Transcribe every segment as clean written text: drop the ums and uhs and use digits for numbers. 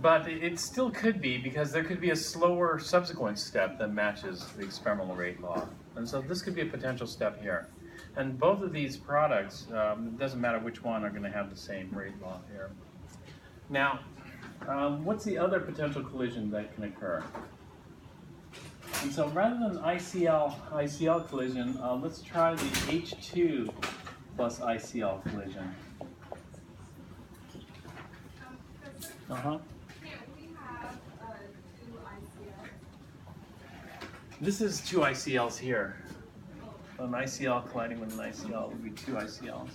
But it still could be, because there could be a slower subsequent step that matches the experimental rate law. And so this could be a potential step here. And both of these products, it doesn't matter which one, are going to have the same rate law here. Now, what's the other potential collision that can occur? And so rather than ICL collision, let's try the H2 plus ICL collision. This is two ICLs here. An ICL colliding with an ICL would be two ICLs.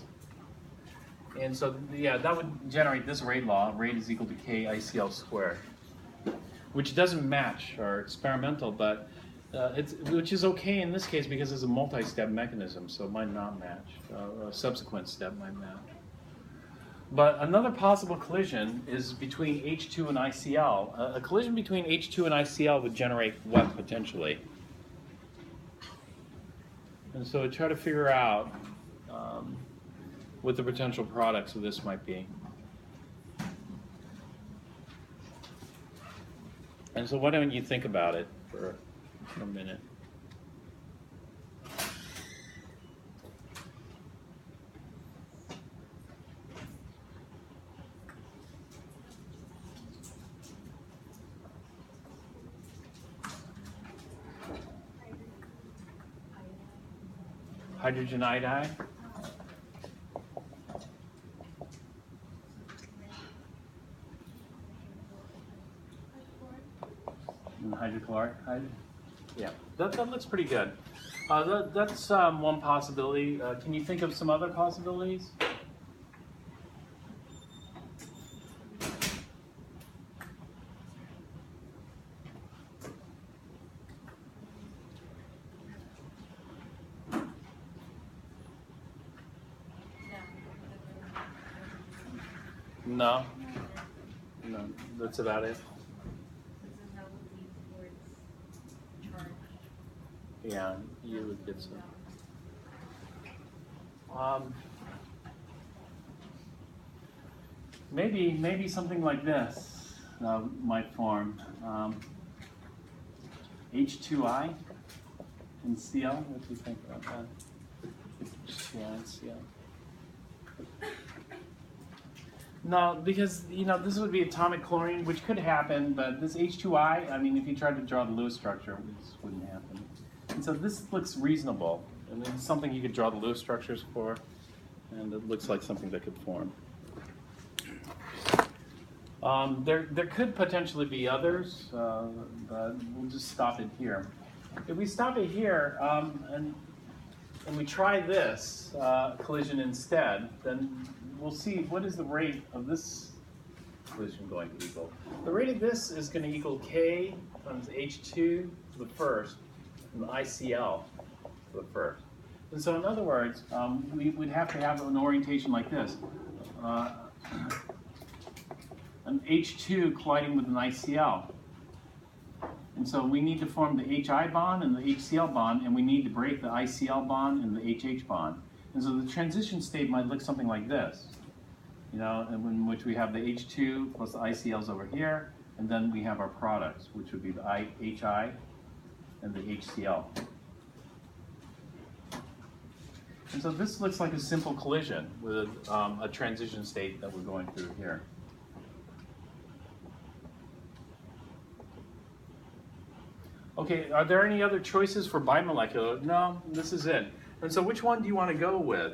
And so, yeah, that would generate this rate law. Rate is equal to K ICL squared, which doesn't match our experimental, but which is okay in this case because it's a multi-step mechanism, so it might not match. A subsequent step might match. But another possible collision is between H2 and ICL. A collision between H2 and ICL would generate what, potentially? And so try to figure out what the potential products of this might be. And so why don't you think about it for a minute. Hydrogen iodide. And hydrochloric. Yeah, that looks pretty good. That's one possibility. Can you think of some other possibilities? No. No, that's about it. Yeah, you would get some. Maybe something like this might form. H2I and Cl. What do you think about that? H2I and Cl. No, because this would be atomic chlorine, which could happen, but this H2I, I mean, if you tried to draw the Lewis structure, this wouldn't happen. And so this looks reasonable. I mean, it's something you could draw the Lewis structures for, and it looks like something that could form. There could potentially be others, but we'll just stop it here. If we stop it here and we try this collision instead, then we'll see what is the rate of this collision going to equal. The rate of this is going to equal K times H2 to the first and the ICL to the first. And so in other words, we would have to have an orientation like this. An H2 colliding with an ICL. And so we need to form the HI bond and the HCl bond, and we need to break the ICL bond and the HH bond. And so the transition state might look something like this, in which we have the H2 plus the ICLs over here, and then we have our products, which would be the HI and the HCl. And so this looks like a simple collision with a transition state that we're going through here. Okay, are there any other choices for bimolecular? No, this is it. And so which one do you want to go with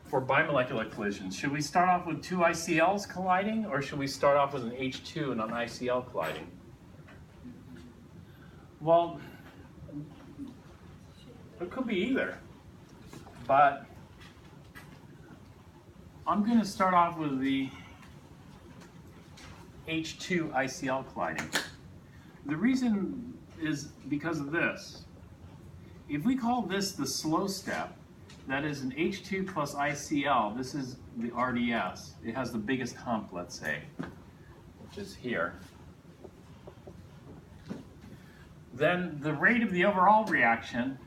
for bimolecular collisions? Should we start off with two ICLs colliding, or should we start off with an H2 and an ICL colliding? Well, it could be either, but I'm going to start off with the H2 ICL colliding. The reason is because of this. If we call this the slow step, that is an H2 plus ICL, this is the RDS. It has the biggest hump, let's say, which is here. Then the rate of the overall reaction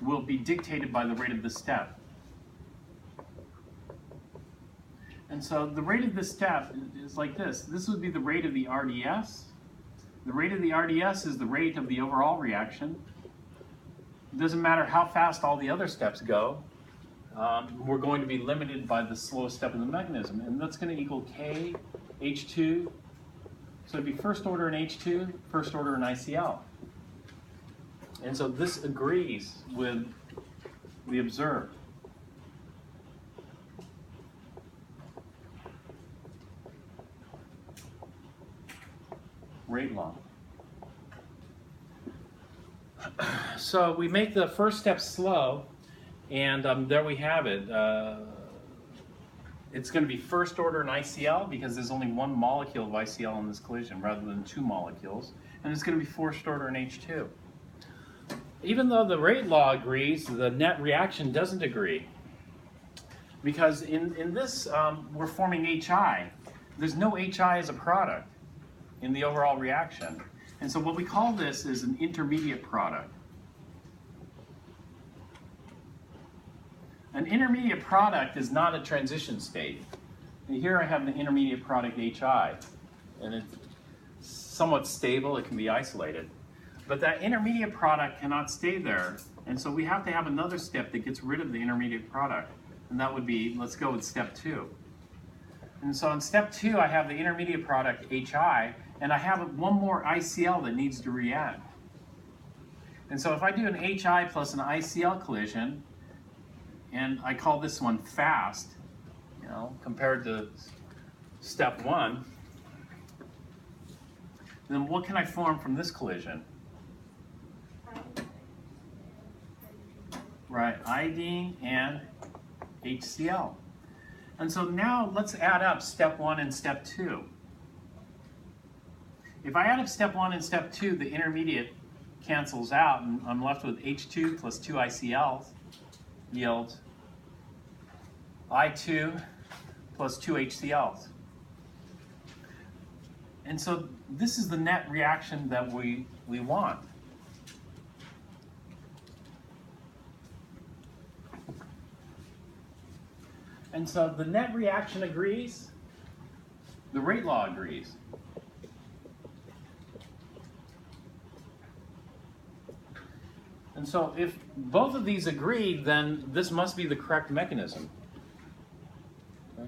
will be dictated by the rate of the step. And so the rate of this step is like this. This would be the rate of the RDS. The rate of the RDS is the rate of the overall reaction. It doesn't matter how fast all the other steps go. We're going to be limited by the slowest step in the mechanism. And that's going to equal K, H2. So it'd be first order in H2, first order in ICL. And so this agrees with the observed. Rate law. So we make the first step slow, and there we have it. It's going to be first order in ICL because there's only one molecule of ICL in this collision rather than two molecules, and it's going to be first order in H2. Even though the rate law agrees, the net reaction doesn't agree, because in this we're forming HI. There's no HI as a product in the overall reaction. And so what we call this is an intermediate product. An intermediate product is not a transition state. And here I have the intermediate product HI, and it's somewhat stable, it can be isolated. But that intermediate product cannot stay there, and so we have to have another step that gets rid of the intermediate product. And that would be, let's go with step 2. And so in step 2, I have the intermediate product HI, and I have one more ICL that needs to react. And so if I do an HI plus an ICL collision, and I call this one fast, you know, compared to step 1, then what can I form from this collision? Right, iodine and HCl. And so now let's add up step 1 and step 2. If I add up step 1 and step 2, the intermediate cancels out, and I'm left with H2 plus 2 ICLs yields I2 plus 2 HCl's. And so this is the net reaction that we want. And so the net reaction agrees, the rate law agrees. And so if both of these agree, then this must be the correct mechanism. Okay.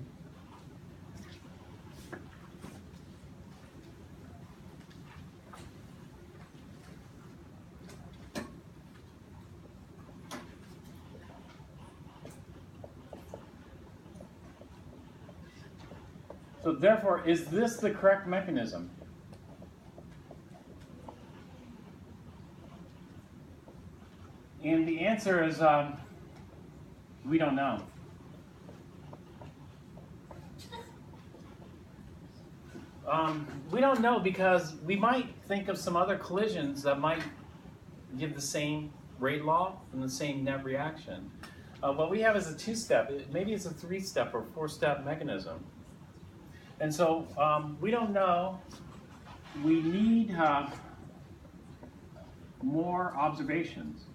So therefore, is this the correct mechanism? And the answer is, we don't know. We don't know because we might think of some other collisions that might give the same rate law and the same net reaction. What we have is a 2-step, maybe it's a 3-step or 4-step mechanism. And so we don't know. We need more observations.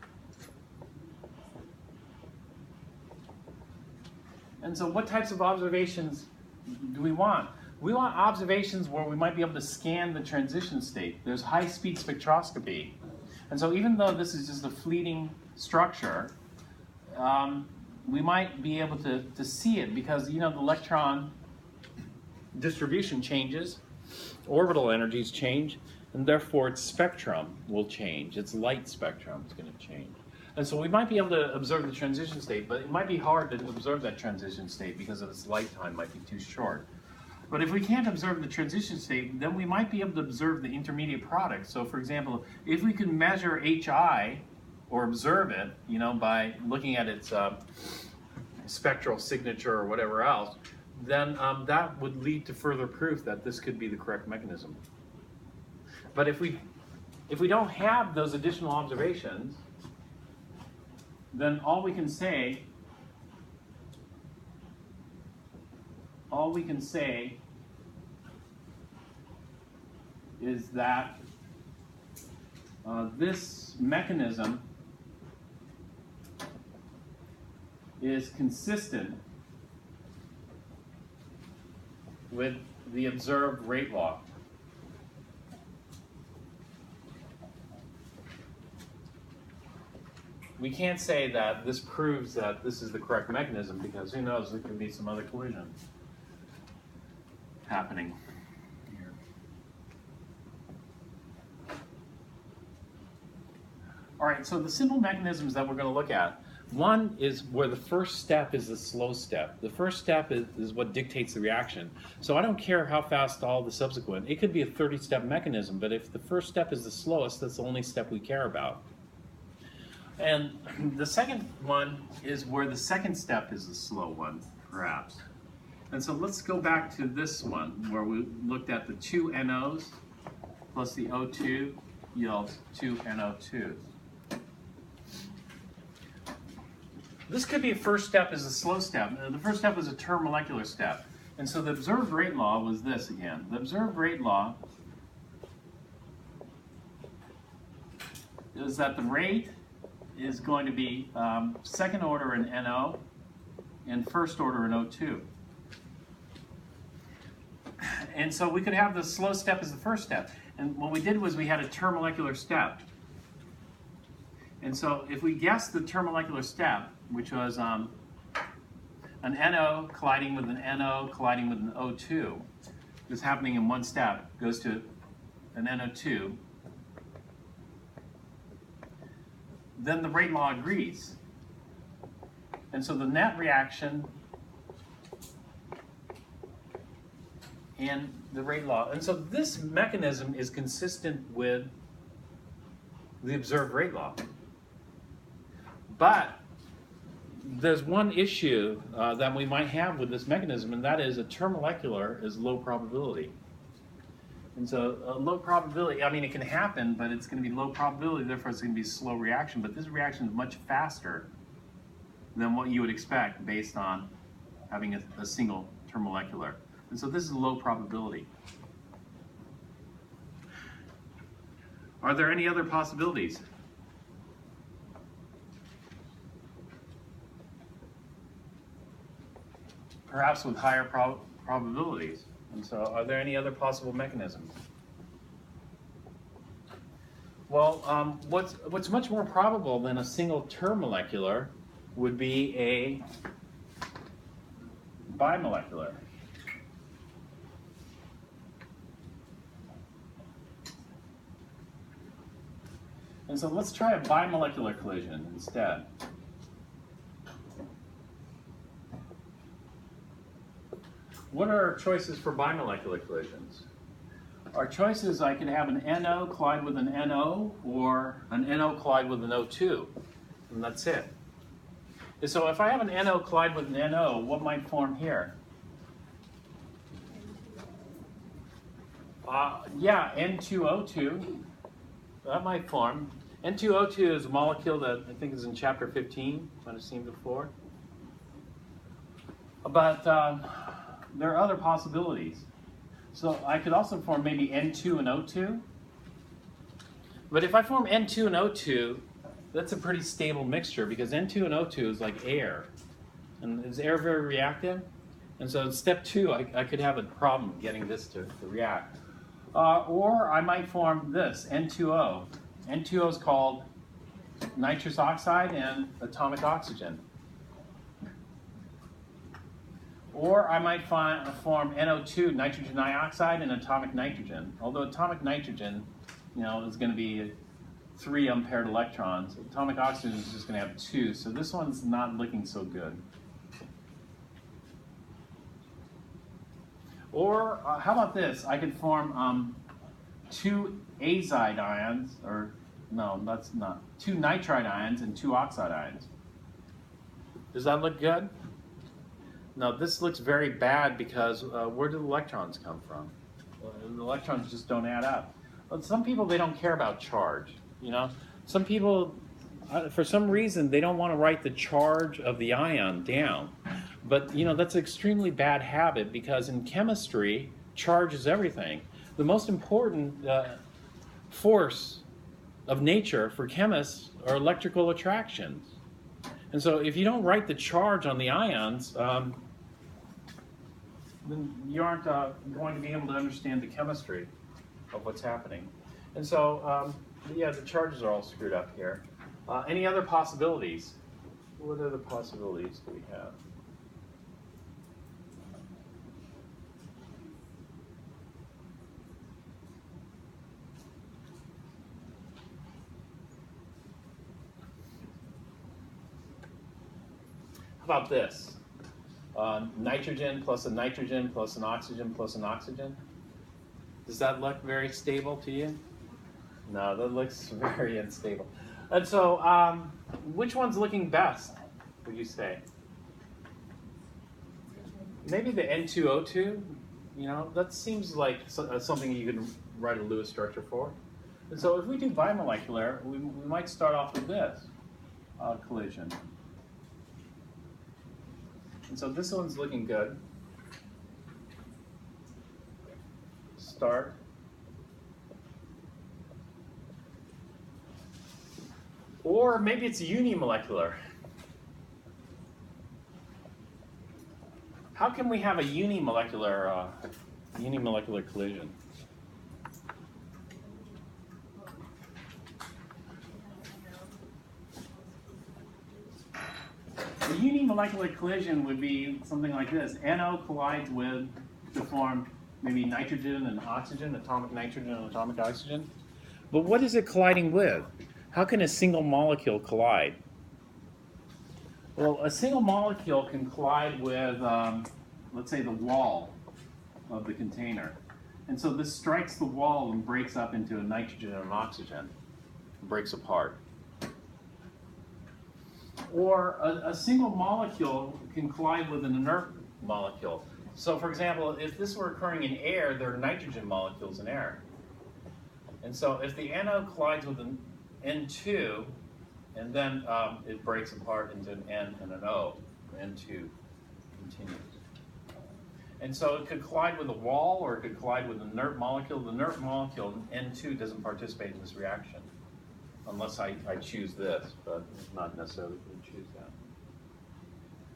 And so what types of observations do we want? We want observations where we might be able to scan the transition state. There's high-speed spectroscopy. And so even though this is just a fleeting structure, we might be able to see it because, you know, the electron distribution changes, orbital energies change, and therefore its spectrum will change. Its light spectrum is going to change. And so we might be able to observe the transition state, but it might be hard to observe that transition state because of its lifetime might be too short. But if we can't observe the transition state, then we might be able to observe the intermediate product. So for example, if we can measure HI or observe it, you know, by looking at its spectral signature or whatever else, then that would lead to further proof that this could be the correct mechanism. But if we don't have those additional observations, then all we can say is that this mechanism is consistent with the observed rate law. We can't say that this proves that this is the correct mechanism, because who knows, there could be some other collision happening here. All right, so the simple mechanisms that we're going to look at, one is where the first step is the slow step. The first step is what dictates the reaction. So I don't care how fast all the subsequent, it could be a 30-step mechanism, but if the first step is the slowest, that's the only step we care about. And the second one is where the second step is the slow one, perhaps. And so let's go back to this one where we looked at the two NOs plus the O2 yields two NO2s. This could be a first step as a slow step. The first step was a termomolecular step. And so the observed rate law was this again. The observed rate law is that the rate is going to be second order in NO and first order in O2. And so we could have the slow step as the first step. And what we did was we had a termomolecular step. And so if we guessed the termomolecular step, which was an NO colliding with an NO colliding with an O2, this happening in one step, goes to an NO2, then the rate law agrees. And so the net reaction and the rate law. And so this mechanism is consistent with the observed rate law. But there's one issue that we might have with this mechanism, and that is a termomolecular is low probability. And so a low probability, I mean, it can happen, but it's going to be low probability, therefore it's going to be a slow reaction. But this reaction is much faster than what you would expect based on having a single termomolecular. And so this is low probability. Are there any other possibilities? Perhaps with higher probabilities. And so are there any other possible mechanisms? Well, what's much more probable than a single termomolecular would be a bimolecular. And so let's try a bimolecular collision instead. What are our choices for bimolecular collisions? Our choices, I can have an NO collide with an NO, or an NO collide with an O2, and that's it. And so if I have an NO collide with an NO, what might form here? Yeah, N2O2, that might form. N2O2 is a molecule that I think is in chapter 15, might have seen before. But there are other possibilities. So I could also form maybe N2 and O2. But if I form N2 and O2, that's a pretty stable mixture, because N2 and O2 is like air. And is air very reactive? And so in step 2, I could have a problem getting this to react. Or I might form this, N2O. N2O is called nitrous oxide and atomic oxygen. Or I might form NO2, nitrogen dioxide, and atomic nitrogen. Although atomic nitrogen, is going to be 3 unpaired electrons. Atomic oxygen is just going to have 2, so this one's not looking so good. Or how about this? I could form 2 azide ions, or no, that's not. 2 nitride ions and 2 oxide ions. Does that look good? No, this looks very bad, because where do the electrons come from? Well, the electrons just don't add up. But some people, they don't care about charge. Some people, for some reason, they don't want to write the charge of the ion down. But that's an extremely bad habit, because in chemistry, charge is everything. The most important force of nature for chemists are electrical attractions. And so if you don't write the charge on the ions, then you aren't going to be able to understand the chemistry of what's happening. And so, yeah, the charges are all screwed up here. Any other possibilities? What other possibilities do we have? How about this? Nitrogen plus a nitrogen plus an oxygen plus an oxygen. Does that look very stable to you? No, that looks very unstable. And so, which one's looking best, would you say? Maybe the N2O2, you know, that seems like something you could write a Lewis structure for. And so if we do bimolecular, we might start off with this collision. And so this one's looking good. Start. Or maybe it's unimolecular. How can we have a unimolecular collision? A unimolecular collision would be something like this. NO collides with to form maybe nitrogen and oxygen, atomic nitrogen and atomic oxygen. But what is it colliding with? How can a single molecule collide? Well, a single molecule can collide with, let's say, the wall of the container. And so this strikes the wall and breaks up into a nitrogen and an oxygen. It breaks apart. Or a single molecule can collide with an inert molecule. So for example, if this were occurring in air, there are nitrogen molecules in air. And so if the NO collides with an N2, and then it breaks apart into an N and an O, N2 continues. And so it could collide with a wall, or it could collide with an inert molecule. The inert molecule, N2, doesn't participate in this reaction, unless I choose this, but not necessarily going to choose that.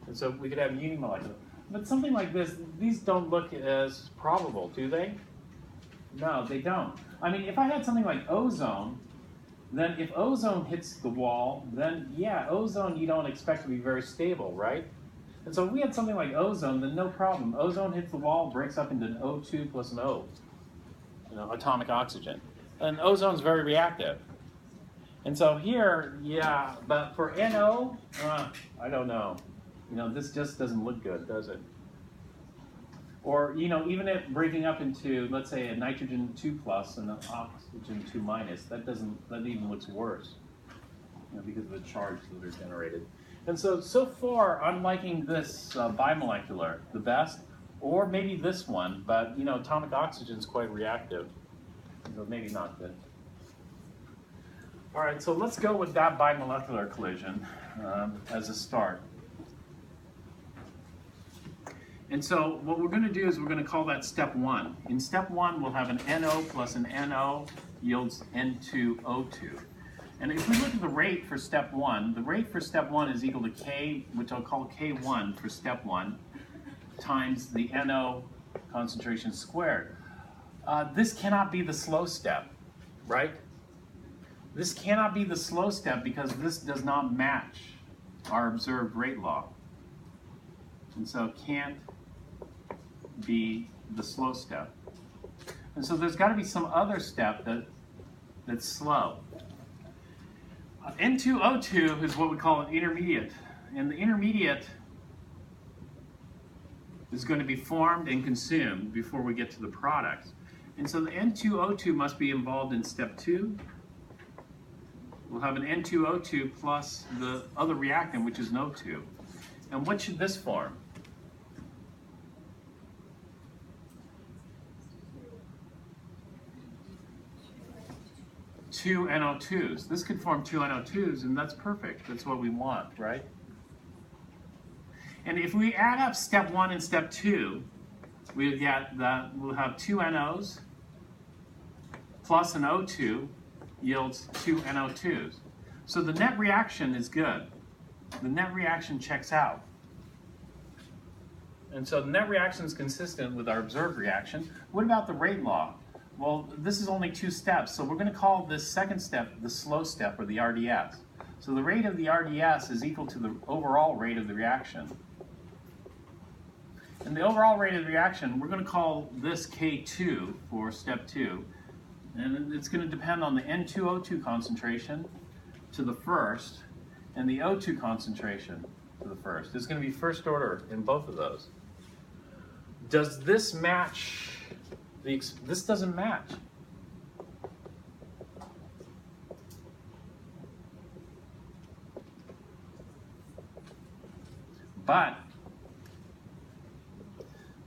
And so we could have unimolecular. But something like this, these don't look as probable, do they? No, they don't. I mean, if I had something like ozone, then if ozone hits the wall, then yeah, ozone you don't expect to be very stable, right? And so if we had something like ozone, then no problem. Ozone hits the wall, breaks up into an O2 plus an O, you know, atomic oxygen. And ozone's very reactive. And so here, yeah, but for NO, I don't know. You know, this just doesn't look good, does it? Or, you know, even if breaking up into, let's say, a nitrogen 2 plus and an oxygen 2 minus, that even looks worse, you know, because of the charge that are generated. And so far, I'm liking this bimolecular the best, or maybe this one, but, you know, atomic oxygen is quite reactive, so maybe not good. All right, so let's go with that bimolecular collision as a start. And so what we're going to do is we're going to call that step 1. In step 1, we'll have an NO plus an NO yields N2O2. And if we look at the rate for step 1, the rate for step 1 is equal to K, which I'll call K1 for step 1, times the NO concentration squared. This cannot be the slow step, right? This cannot be the slow step because this does not match our observed rate law. And so it can't be the slow step. And so there's got to be some other step that's slow. N2O2 is what we call an intermediate. And the intermediate is going to be formed and consumed before we get to the products. And so the N2O2 must be involved in step 2. We'll have an N2O2 plus the other reactant, which is an O2. And what should this form? Two NO2s. This could form two NO2s, and that's perfect. That's what we want, right? And if we add up step 1 and step 2, we get that we'll have two NOs plus an O2 yields two NO2s. So the net reaction is good. The net reaction checks out. And so the net reaction is consistent with our observed reaction. What about the rate law? Well, this is only 2 steps, so we're going to call this second step the slow step, or the RDS. So the rate of the RDS is equal to the overall rate of the reaction. And the overall rate of the reaction, we're going to call this K2 for step 2. And it's going to depend on the N2O2 concentration to the first and the O2 concentration to the first. It's going to be first order in both of those. Does this match? This doesn't match. But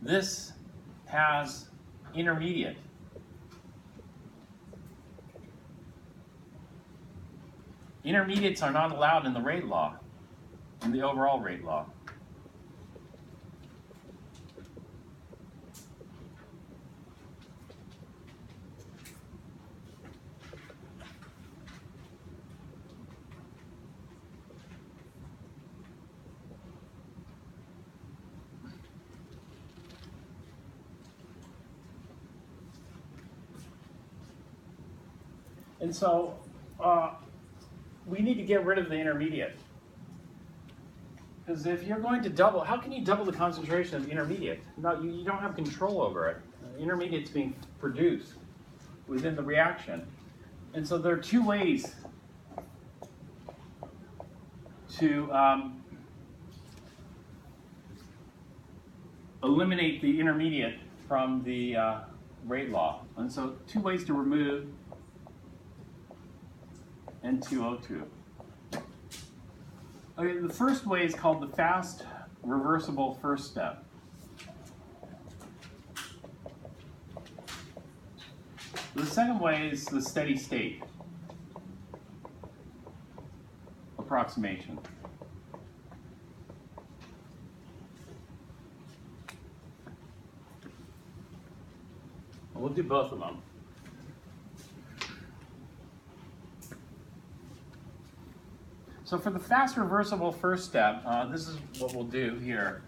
this has intermediate. Intermediates are not allowed in the rate law, in the overall rate law. And so we need to get rid of the intermediate. Because if you're going to double, how can you double the concentration of the intermediate? No, you don't have control over it. Intermediate's being produced within the reaction. And so there are 2 ways to eliminate the intermediate from the rate law. And so 2 ways to remove N2O2. Okay, the first way is called the fast reversible first step. The second way is the steady state approximation. We'll do both of them. So for the fast reversible first step, this is what we'll do here.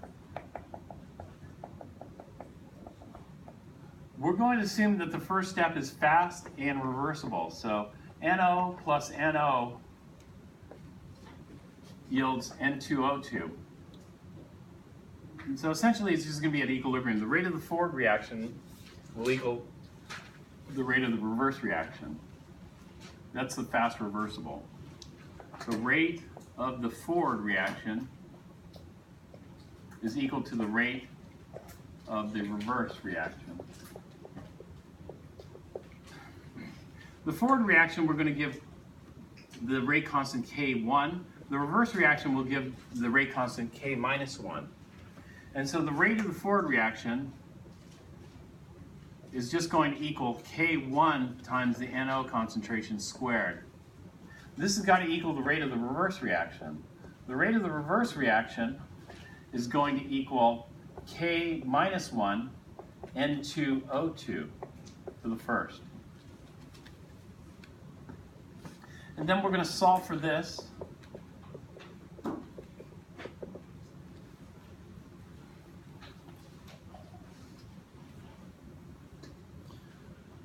We're going to assume that the first step is fast and reversible. So NO plus NO yields N2O2. And so essentially it's just going to be at equilibrium. The rate of the forward reaction will equal the rate of the reverse reaction. That's the fast reversible. The rate of the forward reaction is equal to the rate of the reverse reaction. The forward reaction, we're going to give the rate constant K1. The reverse reaction will give the rate constant K minus 1. And so the rate of the forward reaction is just going to equal K1 times the NO concentration squared. This has got to equal the rate of the reverse reaction. The rate of the reverse reaction is going to equal K minus 1 N2O2 for the first. And then we're going to solve for this.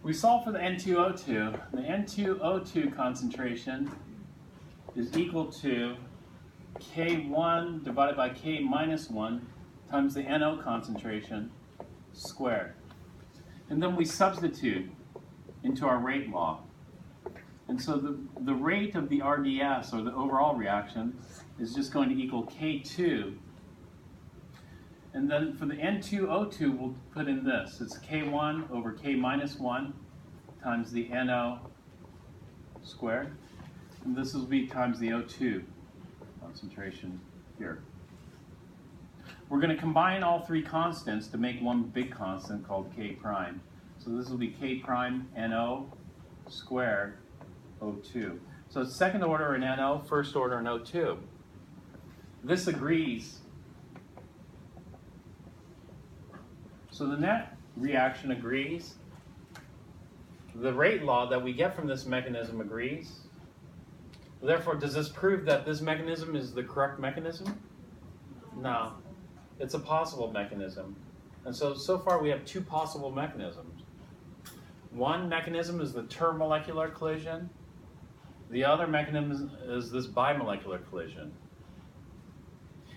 We solve for the N2O2. The N2O2 concentration is equal to K1 divided by K minus 1 times the NO concentration squared. And then we substitute into our rate law. And so the rate of the RDS, or the overall reaction, is just going to equal K2. And then for the N2O2, we'll put in this. It's K1 over K minus 1 times the NO squared. And this will be times the O2 concentration here. We're going to combine all 3 constants to make one big constant called K prime. So this will be K prime NO squared O2. So it's second order in NO, first order in O2. This agrees. So the net reaction agrees. The rate law that we get from this mechanism agrees. Therefore, does this prove that this mechanism is the correct mechanism? No. It's a possible mechanism. And so far we have two possible mechanisms. One mechanism is the termolecular collision. The other mechanism is this bimolecular collision.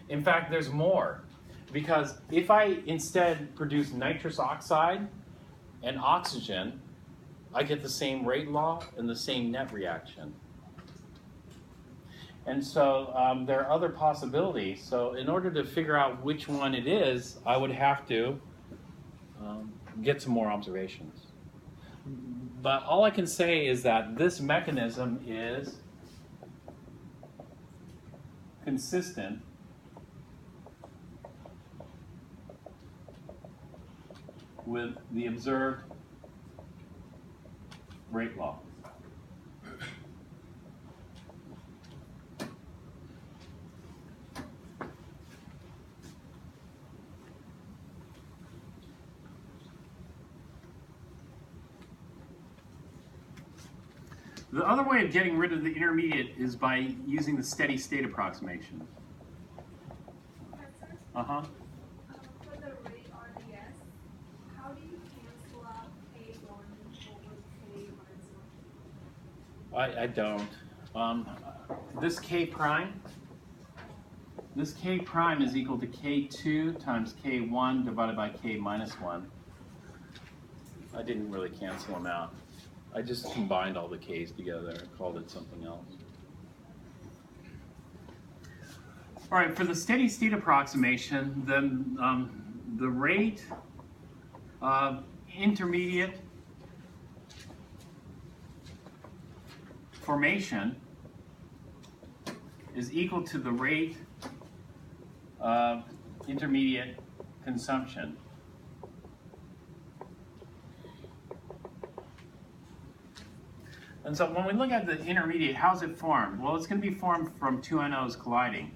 In fact, there's more. Because if I instead produce nitrous oxide and oxygen, I get the same rate law and the same net reaction. And so there are other possibilities. So in order to figure out which one it is, I would have to get some more observations. But all I can say is that this mechanism is consistent with the observed rate law. The other way of getting rid of the intermediate is by using the steady state approximation. Uh-huh. For the rate RDS, how do you cancel out K1 over K minus 1? I don't. This K prime is equal to K2 times K1 divided by K minus 1. I didn't really cancel them out. I just combined all the K's together and called it something else. All right, for the steady state approximation, then the rate of intermediate formation is equal to the rate of intermediate consumption. And so when we look at the intermediate, how's it formed? Well, it's going to be formed from two NOs colliding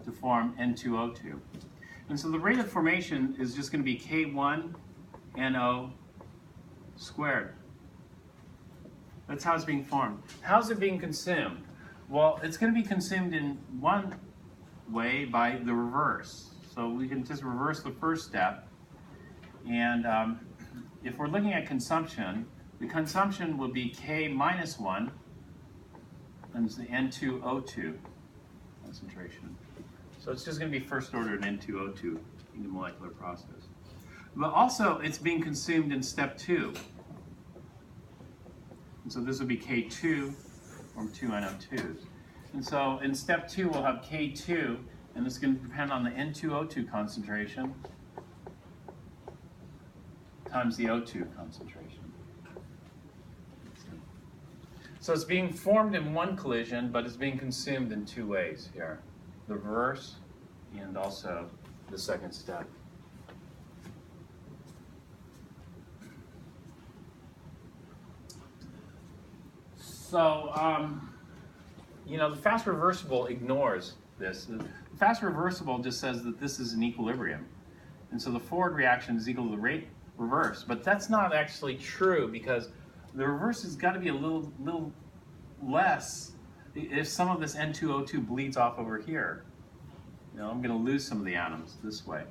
to form N2O2. And so the rate of formation is just going to be K1 NO squared. That's how it's being formed. How's it being consumed? Well, it's going to be consumed in one way by the reverse. So we can just reverse the first step. And if we're looking at consumption, the consumption will be K minus 1 times the N2O2 concentration. So it's just going to be first order N2O2 in the molecular process. But also, it's being consumed in step 2. And so this will be K2 from 2 NO2s. And so in step 2, we'll have K2, and it's going to depend on the N2O2 concentration times the O2 concentration. So it's being formed in one collision, but it's being consumed in two ways here. The reverse and also the second step. So, you know, the fast reversible ignores this. The fast reversible just says that this is an equilibrium. And so the forward reaction is equal to the rate reverse. But that's not actually true, because the reverse has got to be a little less if some of this N2O2 bleeds off over here. You know, I'm going to lose some of the atoms this way.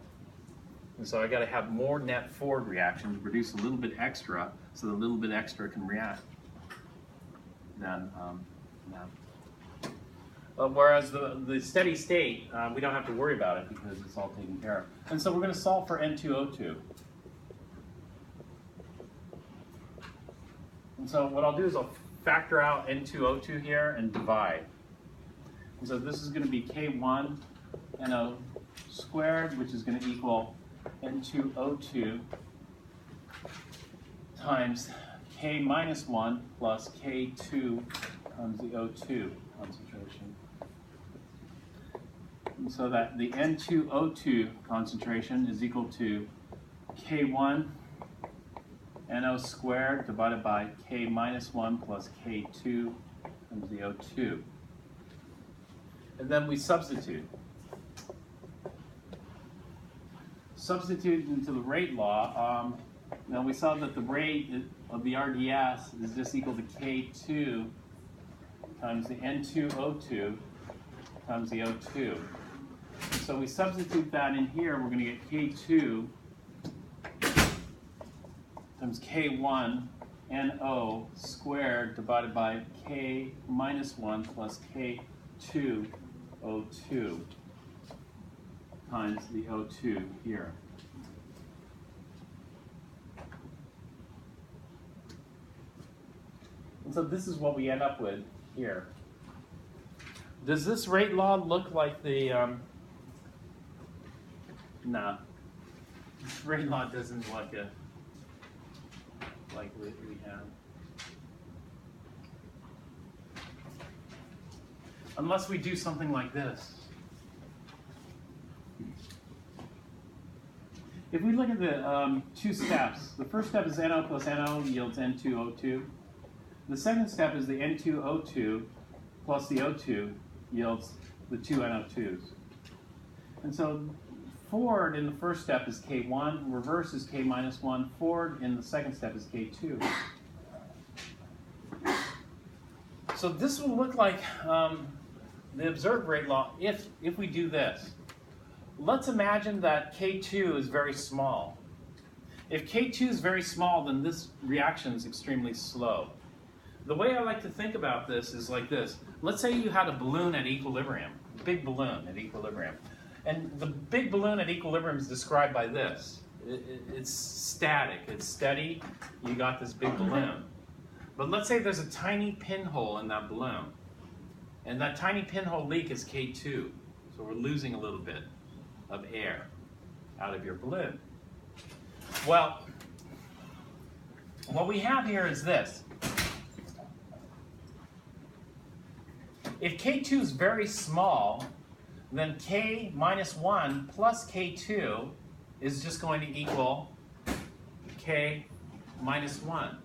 And so I got to have more net forward reaction to produce a little bit extra, so that a little bit extra can react. Then, whereas the steady state, we don't have to worry about it because it's all taken care of. And so we're going to solve for N2O2. And so what I'll do is I'll factor out N2O2 here and divide. And so this is going to be K1 NO squared, which is going to equal N2O2 times K minus 1 plus K2 times the O2 concentration. And so that the N2O2 concentration is equal to K1 NO squared divided by K minus 1 plus K2 times the O2. And then we substitute. Substitute into the rate law. Now we saw that the rate of the RDS is just equal to K2 times the N2O2 times the O2. So we substitute that in here, we're going to get K2 times K1 NO squared divided by K minus 1 plus K2 O2 times the O2 here. And so this is what we end up with here. Does this rate law look like the, no. This rate law doesn't look like we have. Unless we do something like this. If we look at the two steps, the first step is NO plus NO yields N2O2. The second step is the N2O2 plus the O2 yields the two NO2s. And so forward in the first step is K1, reverse is K minus 1, forward in the second step is K2. So this will look like the observed rate law if we do this. Let's imagine that K2 is very small. If K2 is very small, then this reaction is extremely slow. The way I like to think about this is like this. Let's say you had a balloon at equilibrium, a big balloon at equilibrium. And the big balloon at equilibrium is described by this. It's static, it's steady, you got this big balloon. But let's say there's a tiny pinhole in that balloon. And that tiny pinhole leak is K2. So we're losing a little bit of air out of your balloon. Well, what we have here is this. If K2 is very small, then K minus 1 plus K2 is just going to equal K minus 1.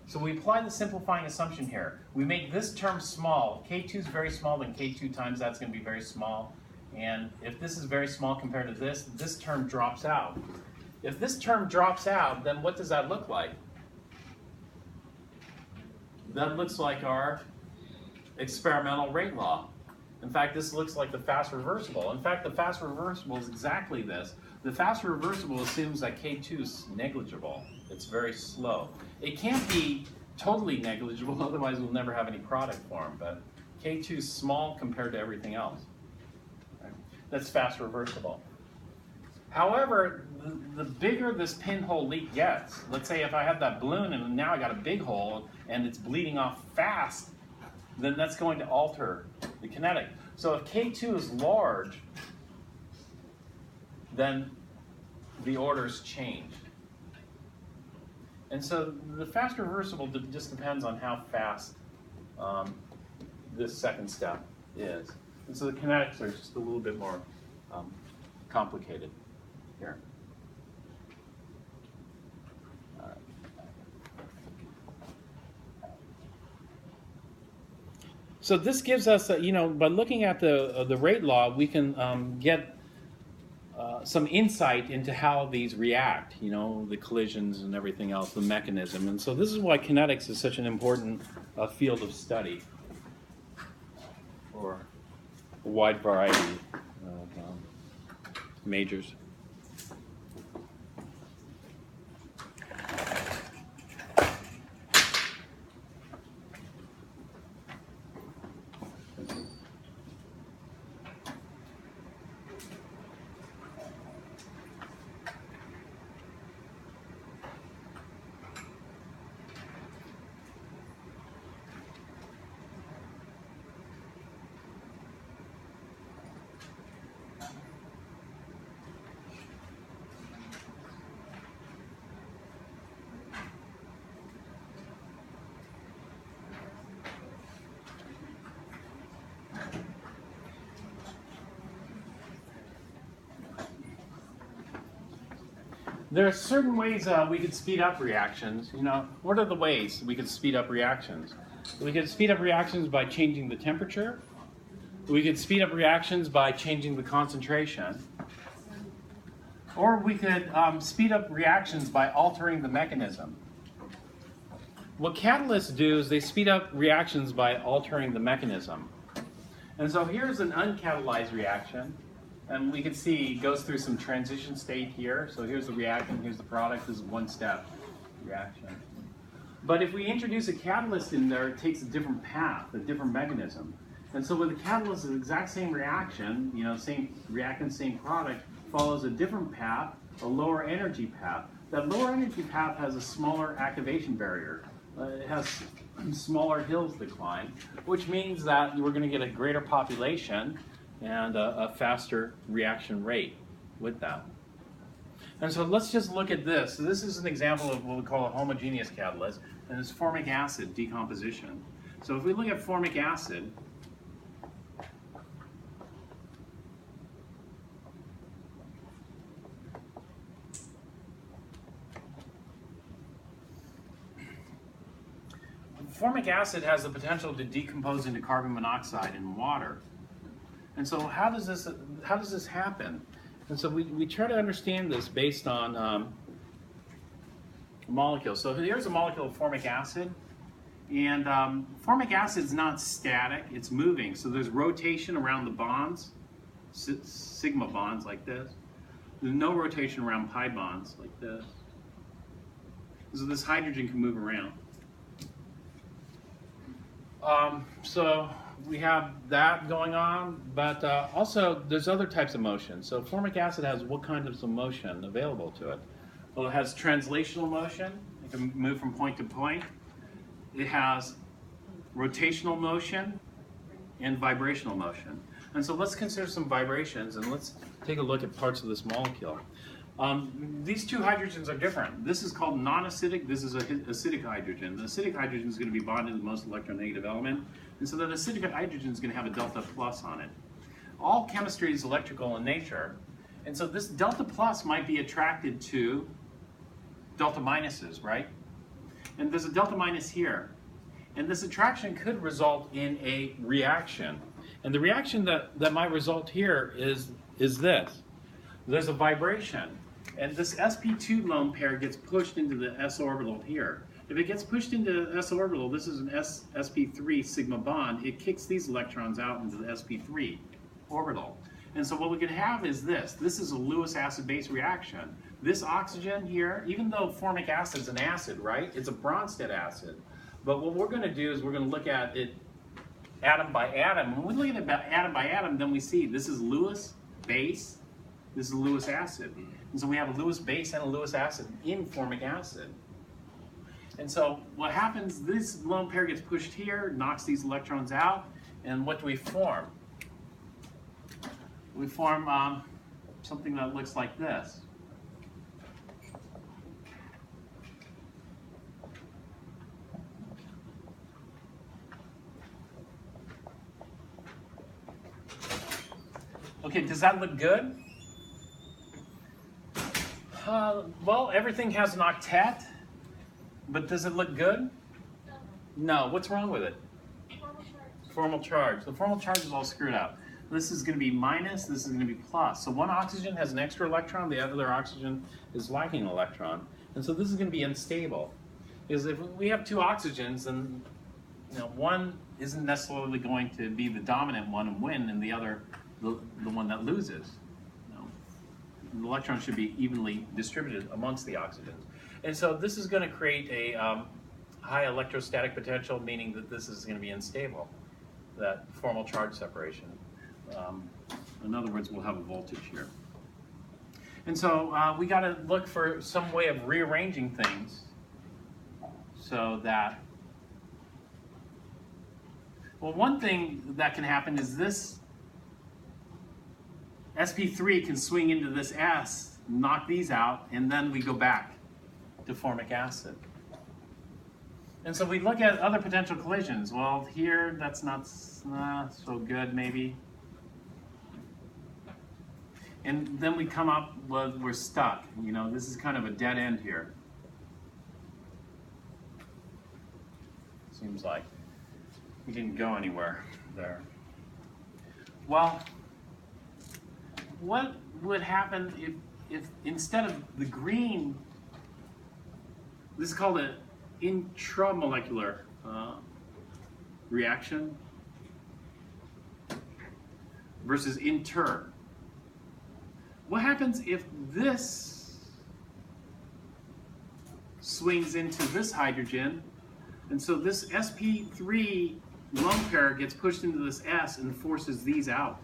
So we apply the simplifying assumption here. We make this term small. K2 is very small, then K2 times that's going to be very small. And if this is very small compared to this term drops out. If this term drops out, then what does that look like? That looks like our experimental rate law. In fact, this looks like the fast reversible. In fact, the fast reversible is exactly this. The fast reversible assumes that K2 is negligible. It's very slow. It can't be totally negligible, otherwise we'll never have any product form, but K2 is small compared to everything else. Right? That's fast reversible. However, the bigger this pinhole leak gets, let's say if I have that balloon and now I got a big hole and it's bleeding off fast, then that's going to alter the kinetic. So if K2 is large, then the orders change. And so the fast reversible just depends on how fast this second step is. And so the kinetics are just a little bit more complicated here. All right. So this gives us, by looking at the rate law, we can get some insight into how these react, the collisions and everything else, the mechanism. And so this is why kinetics is such an important field of study for a wide variety of majors. There are certain ways we could speed up reactions. What are the ways we could speed up reactions? We could speed up reactions by changing the temperature. We could speed up reactions by changing the concentration. Or we could speed up reactions by altering the mechanism. What catalysts do is they speed up reactions by altering the mechanism. And so here's an uncatalyzed reaction. And we can see it goes through some transition state here. So here's the reaction, here's the product. This is one step reaction. But if we introduce a catalyst in there, it takes a different path, a different mechanism. And so with a catalyst, the exact same reaction, same reactant, same product, follows a different path, a lower energy path. That lower energy path has a smaller activation barrier. It has smaller hills to climb, which means that we're going to get a greater population and a faster reaction rate with that. And so let's just look at this. So this is an example of what we call a homogeneous catalyst, and it's formic acid decomposition. So if we look at formic acid, formic acid has the potential to decompose into carbon monoxide and water. And so how does this happen? And so we try to understand this based on molecules. So here's a molecule of formic acid. And formic acid is not static, it's moving. So there's rotation around the bonds, sigma bonds like this. There's no rotation around pi bonds like this. So this hydrogen can move around. So we have that going on, but also there's other types of motion. So formic acid has what kind of motion available to it? Well, it has translational motion. It can move from point to point. It has rotational motion and vibrational motion. And so let's consider some vibrations and let's take a look at parts of this molecule. These two hydrogens are different. This is called non-acidic, this is acidic hydrogen. The acidic hydrogen is going to be bonded to the most electronegative element, and so that acidic hydrogen is going to have a delta plus on it. All chemistry is electrical in nature, and so this delta plus might be attracted to delta minuses, right? And there's a delta minus here. And this attraction could result in a reaction. And the reaction that might result here is this. There's a vibration. And this sp2 lone pair gets pushed into the s orbital here. If it gets pushed into the s orbital, this is an sp3 sigma bond, it kicks these electrons out into the sp3 orbital. And so what we could have is this. This is a Lewis acid-base reaction. This oxygen here, even though formic acid is an acid, right? It's a Bronsted acid. But what we're going to do is we're going to look at it atom by atom. When we look at it atom by atom, then we see this is Lewis base, this is Lewis acid. And so we have a Lewis base and a Lewis acid in formic acid. And so what happens, this lone pair gets pushed here, knocks these electrons out, and what do we form? We form something that looks like this. Okay, does that look good? Well, everything has an octet, but does it look good? No. What's wrong with it? Formal charge. The formal charge is all screwed up. This is going to be minus, this is going to be plus. So one oxygen has an extra electron, the other oxygen is lacking an electron. And so this is going to be unstable. Because if we have two oxygens, then one isn't necessarily going to be the dominant one and win, and the other the one that loses. The electrons should be evenly distributed amongst the oxygens. And so this is going to create a high electrostatic potential, meaning that this is going to be unstable, that formal charge separation. In other words, we'll have a voltage here. And so we got to look for some way of rearranging things so that, well, one thing that can happen is this sp3 can swing into this S, knock these out, and then we go back to formic acid. And so we look at other potential collisions. Well, here, that's not so good, maybe. And then we come up with, we're stuck. This is kind of a dead end here. Seems like we didn't go anywhere there. Well, what would happen if instead of the green, this is called an intramolecular reaction versus inter. What happens if this swings into this hydrogen, and so this sp3 lone pair gets pushed into this S and forces these out?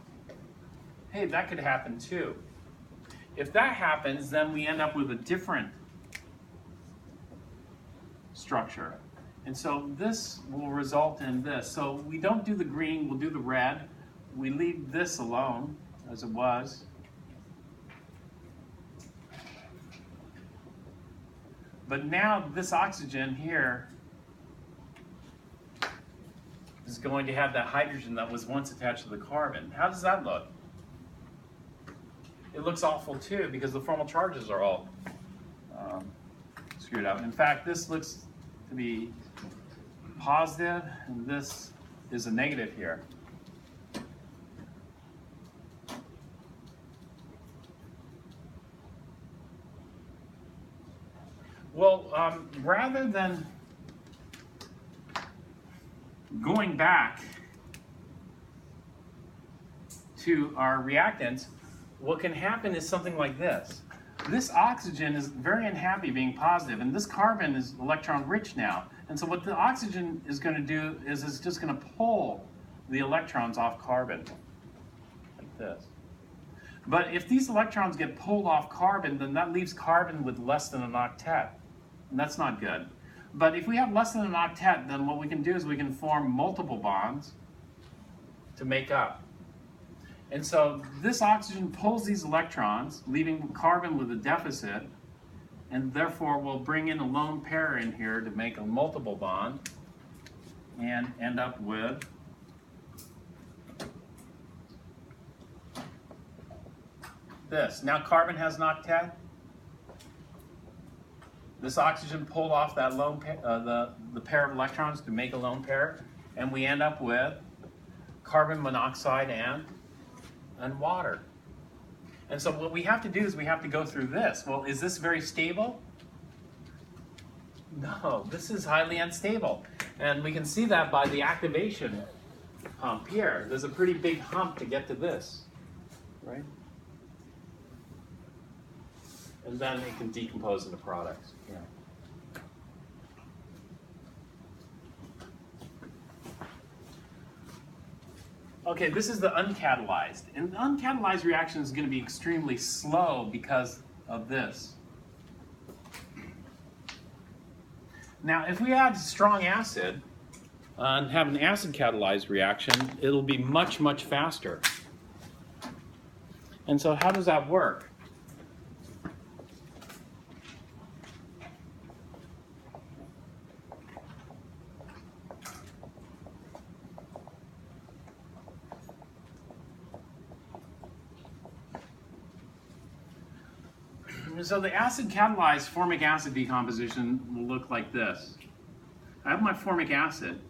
Hey, that could happen too. If that happens, then we end up with a different structure. And so this will result in this. So we don't do the green, we'll do the red. We leave this alone as it was. But now this oxygen here is going to have that hydrogen that was once attached to the carbon. How does that look? It looks awful too, because the formal charges are all screwed up. In fact, this looks to be positive, and this is a negative here. Well, rather than going back to our reactants, what can happen is something like this. This oxygen is very unhappy being positive, and this carbon is electron rich now. And so what the oxygen is going to do is it's just going to pull the electrons off carbon, like this. But if these electrons get pulled off carbon, then that leaves carbon with less than an octet. And that's not good. But if we have less than an octet, then what we can do is we can form multiple bonds to make up. And so this oxygen pulls these electrons, leaving carbon with a deficit, and therefore we'll bring in a lone pair in here to make a multiple bond and end up with this. Now carbon has an octet. This oxygen pulled off that lone pair, the pair of electrons to make a lone pair, and we end up with carbon monoxide and water. And so what we have to do is we have to go through this. Well, is this very stable? No, this is highly unstable. And we can see that by the activation hump here. There's a pretty big hump to get to this, right? And then it can decompose into products. Yeah. Okay, this is the uncatalyzed. And the uncatalyzed reaction is going to be extremely slow because of this. Now, if we add strong acid and have an acid catalyzed reaction, it'll be much, much faster. And so how does that work? So the acid catalyzed formic acid decomposition will look like this. I have my formic acid.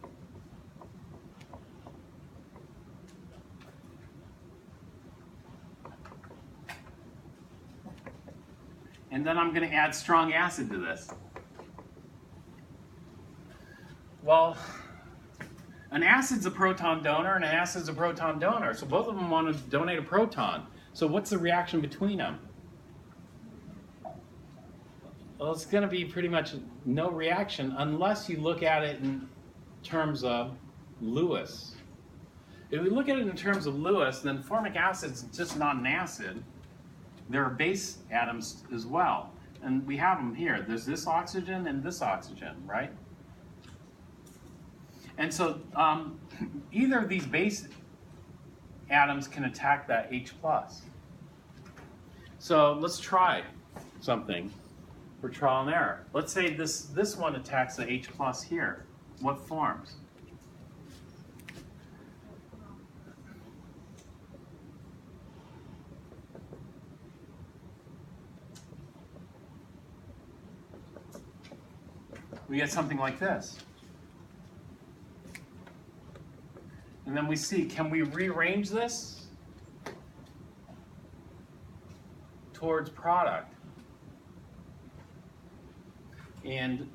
And then I'm going to add strong acid to this. Well, an acid's a proton donor and an acid's a proton donor. So both of them want to donate a proton. So what's the reaction between them? Well, it's going to be pretty much no reaction unless you look at it in terms of Lewis. If we look at it in terms of Lewis, then formic acid is just not an acid. There are base atoms as well. And we have them here. There's this oxygen and this oxygen, right? And so either of these base atoms can attack that H+. So let's try something for trial and error. Let's say this one attacks the H+ here. What forms? We get something like this. And then we see, can we rearrange this towards product? And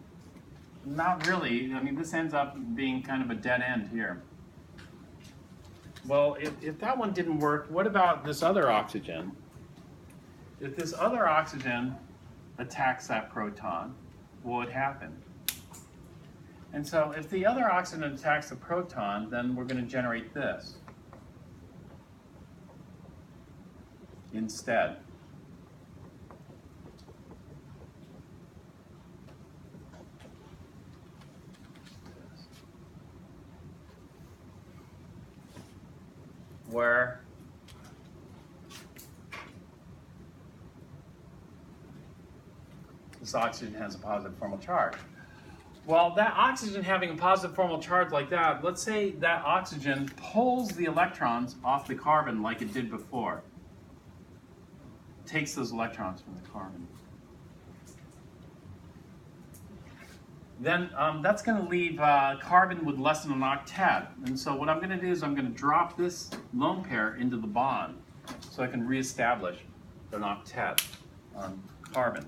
not really. I mean, this ends up being kind of a dead end here. Well, if that one didn't work, what about this other oxygen? if this other oxygen attacks that proton, what would happen? And so if the other oxygen attacks the proton, then we're going to generate this instead. Where this oxygen has a positive formal charge. Well, that oxygen having a positive formal charge like that, let's say that oxygen pulls the electrons off the carbon like it did before. Takes those electrons from the carbon. Then that's going to leave carbon with less than an octet. And so what I'm going to do is I'm going to drop this lone pair into the bond so I can reestablish an octet on carbon.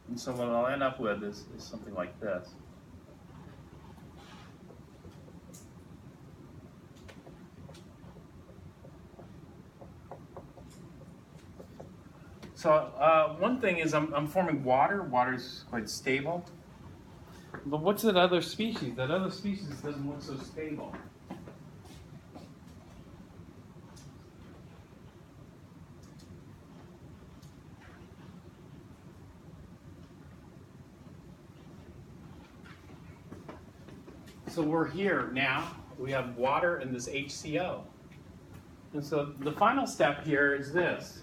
And so what I'll end up with is something like this. So one thing is I'm forming water. Water is quite stable. But what's that other species? That other species doesn't look so stable. So we're here now. We have water and this HCO. And so the final step here is this.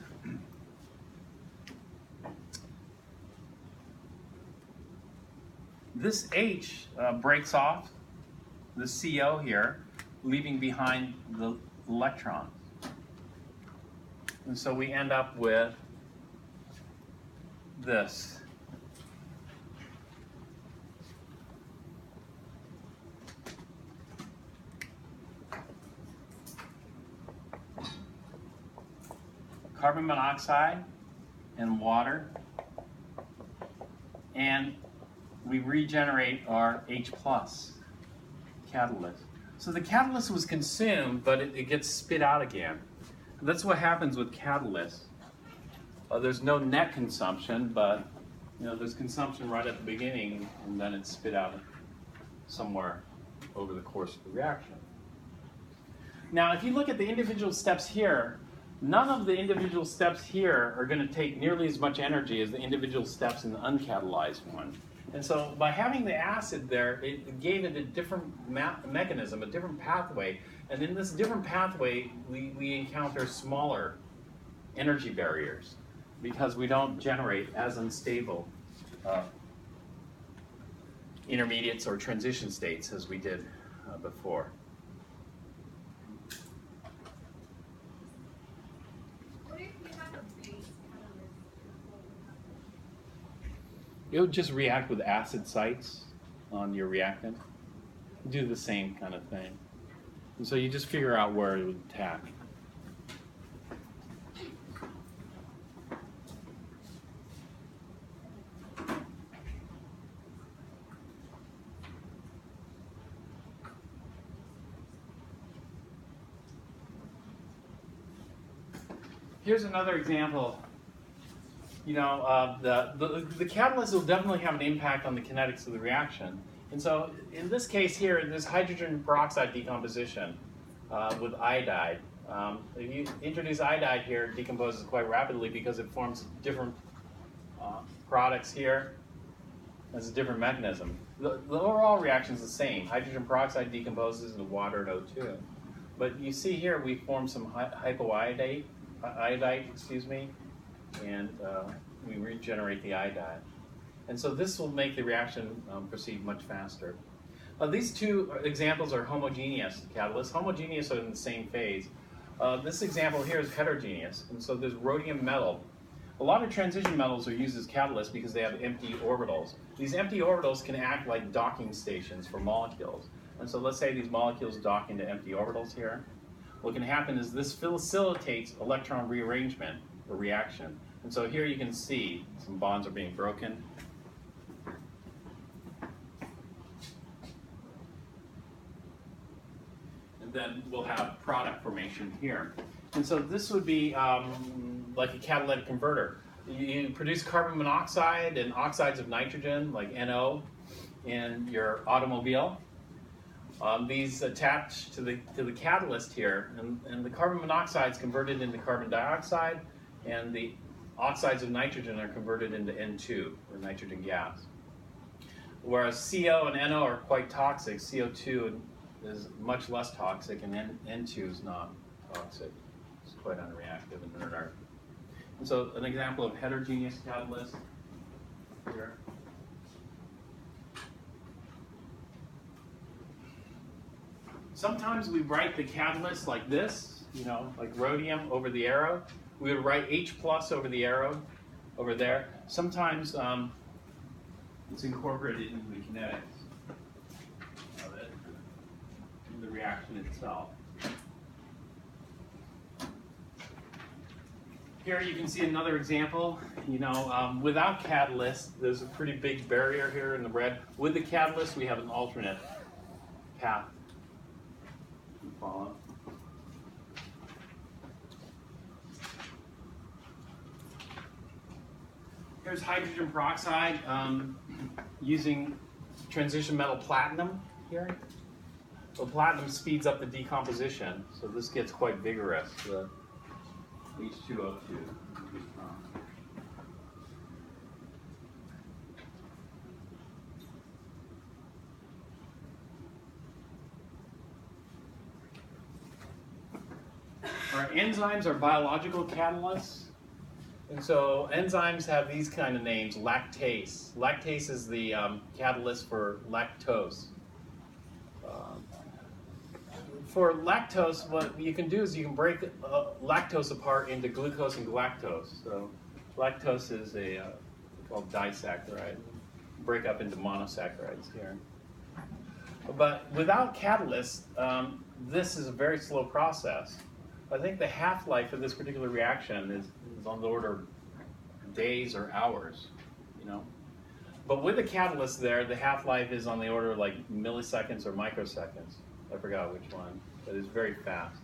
This H breaks off the CO here, leaving behind the electrons. And so we end up with this. Carbon monoxide and water, and we regenerate our H plus catalyst. So the catalyst was consumed, but it gets spit out again. That's what happens with catalysts. There's no net consumption, but there's consumption right at the beginning, and then it's spit out somewhere over the course of the reaction. Now, if you look at the individual steps here, none of the individual steps here are going to take nearly as much energy as the individual steps in the uncatalyzed one. And so by having the acid there, it gave it a different mechanism, a different pathway. And in this different pathway, we encounter smaller energy barriers because we don't generate as unstable intermediates or transition states as we did before. It would just react with acid sites on your reactant. Do the same kind of thing. And so you just figure out where it would attack. Here's another example. The catalyst will definitely have an impact on the kinetics of the reaction. And so in this case here, this hydrogen peroxide decomposition with iodide. If you introduce iodide here, it decomposes quite rapidly because it forms different products here. It's a different mechanism. The overall reaction is the same. Hydrogen peroxide decomposes into water and O2. But you see here we form some hypoiodite, and we regenerate the iodide. And so this will make the reaction proceed much faster. These two examples are homogeneous catalysts. Homogeneous are in the same phase. This example here is heterogeneous, and so there's rhodium metal. A lot of transition metals are used as catalysts because they have empty orbitals. These empty orbitals can act like docking stations for molecules. And so let's say these molecules dock into empty orbitals here. What can happen is this facilitates electron rearrangement or reaction. And so here you can see some bonds are being broken. And then we'll have product formation here. And so this would be like a catalytic converter. You produce carbon monoxide and oxides of nitrogen, like NO, in your automobile. These attach to the catalyst here, and the carbon monoxide is converted into carbon dioxide, and the oxides of nitrogen are converted into N2, or nitrogen gas. Whereas CO and NO are quite toxic, CO2 is much less toxic, and N2 is not toxic. It's quite unreactive and inert. And so an example of heterogeneous catalyst here. Sometimes we write the catalyst like this, you know, like rhodium over the arrow. We would write H plus over the arrow over there. Sometimes it's incorporated into the kinetics of it, in the reaction itself. Here you can see another example. You know, without catalyst, there's a pretty big barrier here in the red. With the catalyst, we have an alternate path. Follow. Here's hydrogen peroxide using transition metal platinum here. Well, platinum speeds up the decomposition, so this gets quite vigorous, the H2O2. Our enzymes are biological catalysts. And so enzymes have these kind of names, lactase. Lactase is the catalyst for lactose. For lactose, what you can do is you can break lactose apart into glucose and galactose. So lactose is called disaccharide. Break up into monosaccharides here. But without catalyst, this is a very slow process. I think the half-life of this particular reaction is on the order of days or hours, you know. But with the catalyst there, the half-life is on the order of like milliseconds or microseconds. I forgot which one, but it's very fast.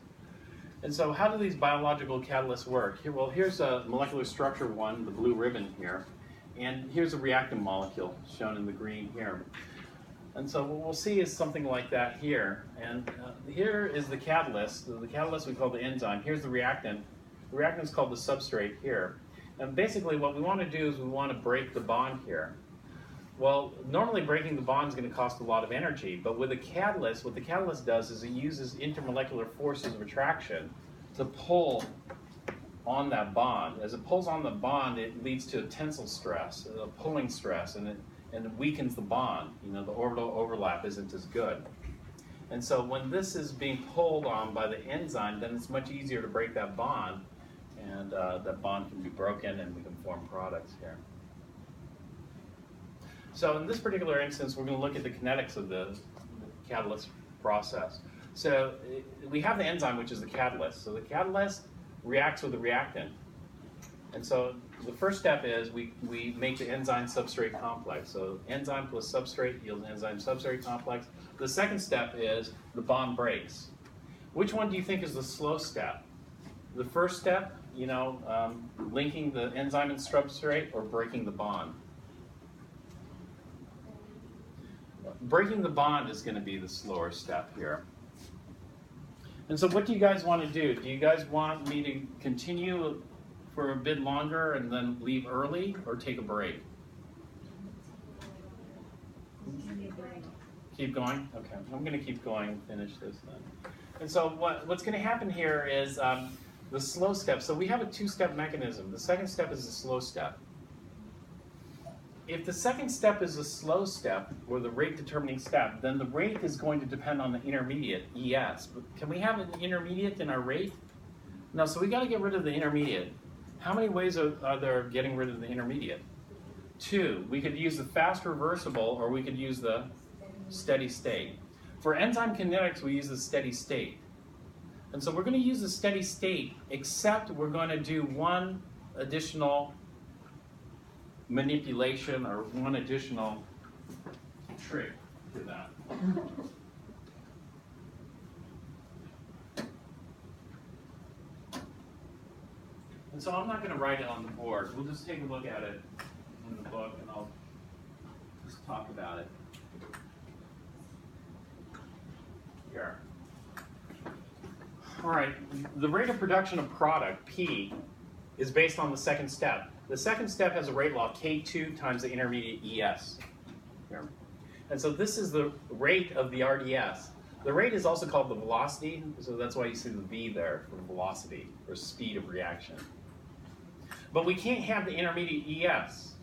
And so how do these biological catalysts work? Here, well, here's a molecular structure one, the blue ribbon here. And here's a reactant molecule shown in the green here. And so what we'll see is something like that here. And here is the catalyst. The catalyst we call the enzyme. Here's the reactant. The reactant is called the substrate here. And basically what we want to do is we want to break the bond here. Well, normally breaking the bond is going to cost a lot of energy. But with a catalyst, what the catalyst does is it uses intermolecular forces of attraction to pull on that bond. As it pulls on the bond, it leads to a tensile stress, a pulling stress, and it weakens the bond. You know, the orbital overlap isn't as good. And so when this is being pulled on by the enzyme, then it's much easier to break that bond, and that bond can be broken and we can form products here. So in this particular instance, we're going to look at the kinetics of the catalyst process. So we have the enzyme, which is the catalyst. So the catalyst reacts with the reactant. And so the first step is we make the enzyme substrate complex. So enzyme plus substrate yields enzyme substrate complex. The second step is the bond breaks. Which one do you think is the slow step? The first step, you know, linking the enzyme and substrate, or breaking the bond? Breaking the bond is going to be the slower step here. And so what do you guys want to do? Do you guys want me to continue for a bit longer and then leave early, or take a break? Keep going? Okay, I'm going to keep going and finish this then. And so what's going to happen here is the slow step. So we have a two-step mechanism. The second step is the slow step. If the second step is a slow step, or the rate determining step, then the rate is going to depend on the intermediate, ES. But can we have an intermediate in our rate? No, so we got to get rid of the intermediate. How many ways are there of getting rid of the intermediate? Two. We could use the fast reversible, or we could use the steady state. For enzyme kinetics, we use the steady state. And so we're going to use the steady state, except we're going to do one additional manipulation, or one additional trick to that. And so I'm not going to write it on the board. We'll just take a look at it in the book, and I'll just talk about it. Here. All right, the rate of production of product, P, is based on the second step. The second step has a rate law, K2 times the intermediate ES. Here. And so this is the rate of the RDS. The rate is also called the velocity, so that's why you see the V there for velocity, or speed of reaction. But we can't have the intermediate ES.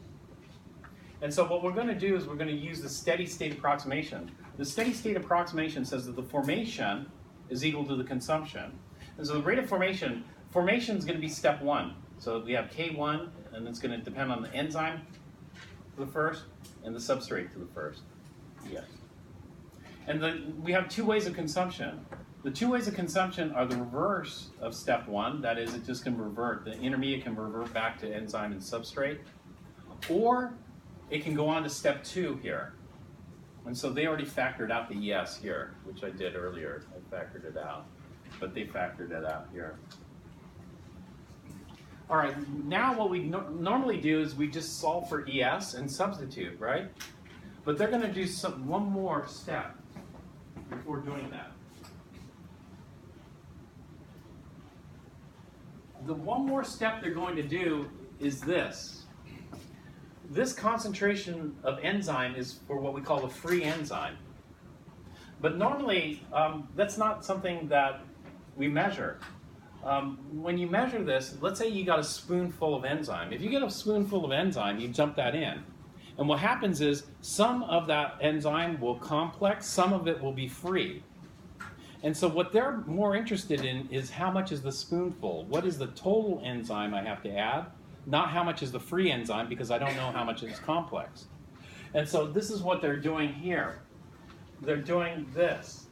And so what we're going to do is we're going to use the steady state approximation. The steady state approximation says that the formation is equal to the consumption. And so the rate of formation is going to be step 1. So we have K1, and it's going to depend on the enzyme to the first and the substrate to the first. Yes. And we have 2 ways of consumption. The 2 ways of consumption are the reverse of step 1. That is, it just can revert. The intermediate can revert back to enzyme and substrate. Or it can go on to step 2 here. And so they already factored out the ES here, which I did earlier. I factored it out. But they factored it out here. All right, now what we normally do is we just solve for ES and substitute, right? But they're going to do one more step before doing that. The one more step they're going to do is this. This concentration of enzyme is for what we call a free enzyme. But normally, that's not something that we measure. When you measure this, let's say you got a spoonful of enzyme. If you get a spoonful of enzyme, you dump that in. And what happens is some of that enzyme will complex, some of it will be free. And so what they're more interested in is how much is the spoonful? What is the total enzyme I have to add? Not how much is the free enzyme, because I don't know how much is complex. And so this is what they're doing here. They're doing this.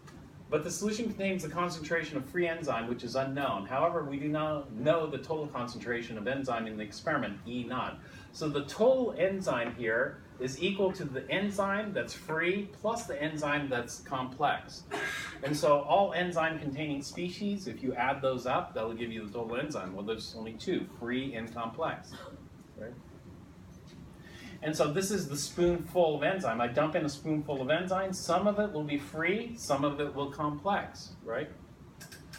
But the solution contains the concentration of free enzyme, which is unknown. However, we do not know the total concentration of enzyme in the experiment, E naught. So the total enzyme here is equal to the enzyme that's free plus the enzyme that's complex. And so all enzyme-containing species, if you add those up, that'll give you the total enzyme. Well, there's only 2, free and complex. Right? And so this is the spoonful of enzyme. I dump in a spoonful of enzyme. Some of it will be free, some of it will complex, right?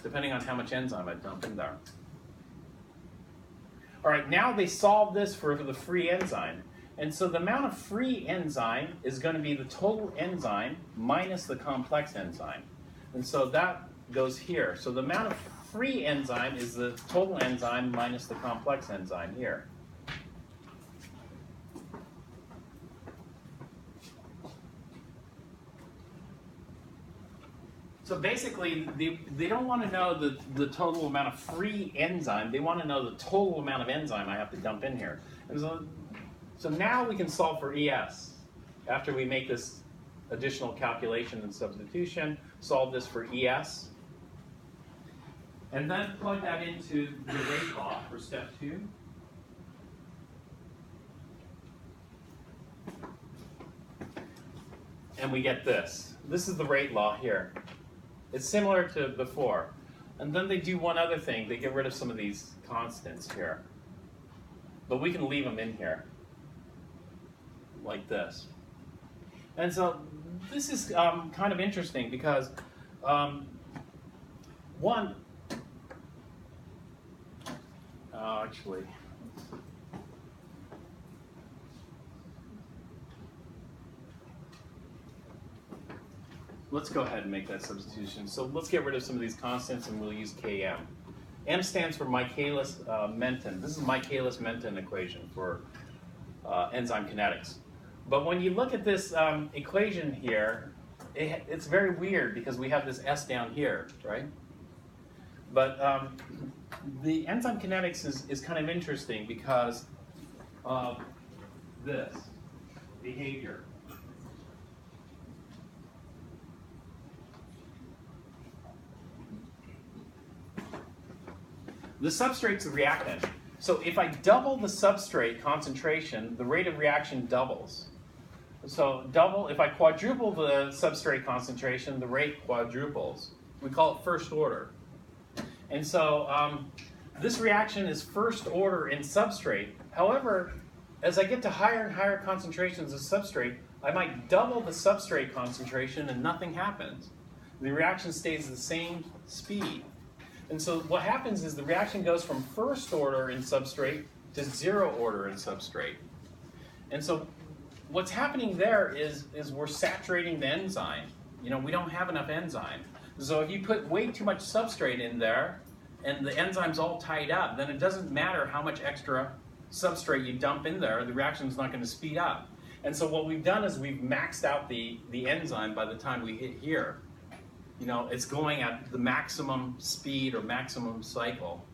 Depending on how much enzyme I dump in there. All right, now they solve this for the free enzyme. And so the amount of free enzyme is going to be the total enzyme minus the complex enzyme. And so that goes here. So the amount of free enzyme is the total enzyme minus the complex enzyme here. So basically, they don't want to know the total amount of free enzyme. They want to know the total amount of enzyme I have to dump in here. And so now we can solve for ES. After we make this additional calculation and substitution, solve this for ES. And then plug that into the rate law for step 2. And we get this. This is the rate law here. It's similar to before. And then they do one other thing. They get rid of some of these constants here. But we can leave them in here, like this. And so this is kind of interesting because, one, actually, let's go ahead and make that substitution. So let's get rid of some of these constants and we'll use Km. M stands for Michaelis-Menten. This is Michaelis-Menten equation for enzyme kinetics. But when you look at this equation here, it's very weird because we have this S down here, right? But the enzyme kinetics is kind of interesting because of this behavior. The substrate's the reactant. So if I double the substrate concentration, the rate of reaction doubles. So if I quadruple the substrate concentration, the rate quadruples. We call it first order. And so this reaction is first order in substrate. However, as I get to higher and higher concentrations of substrate, I might double the substrate concentration and nothing happens. The reaction stays the same speed. And so what happens is the reaction goes from first order in substrate to zero order in substrate. And so what's happening there is we're saturating the enzyme. You know, we don't have enough enzyme. So if you put way too much substrate in there and the enzyme's all tied up, then it doesn't matter how much extra substrate you dump in there, the reaction's not going to speed up. And so what we've done is we've maxed out the enzyme by the time we hit here. You know, it's going at the maximum speed or maximum cycle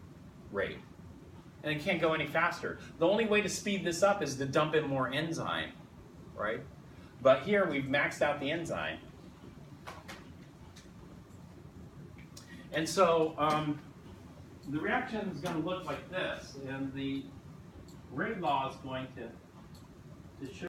rate. And it can't go any faster. The only way to speed this up is to dump in more enzyme, right? But here we've maxed out the enzyme. And so the reaction is going to look like this, and the rate law is going to show